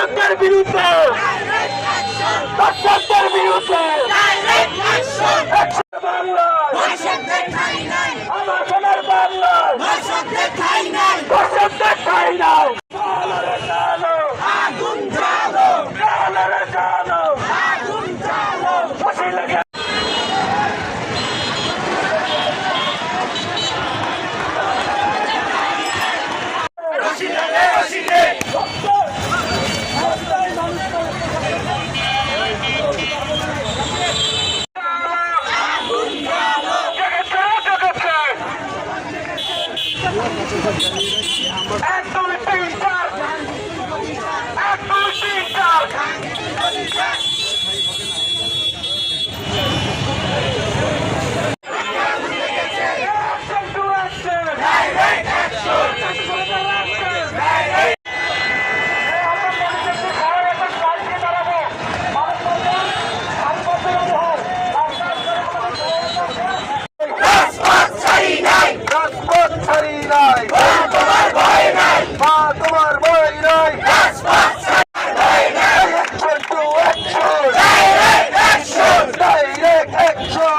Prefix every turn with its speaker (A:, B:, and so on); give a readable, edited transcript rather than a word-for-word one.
A: দর্শকদের বিরুদ্ধে আমার সোনার বাংলায় দর্শকদের ঠাঁই নাই। আগুন জ্বালো, আগুন জ্বালো, ফাঁসি লাগে। তোমার ভয় নাই, ডাইরেক্ট অ্যাকশন।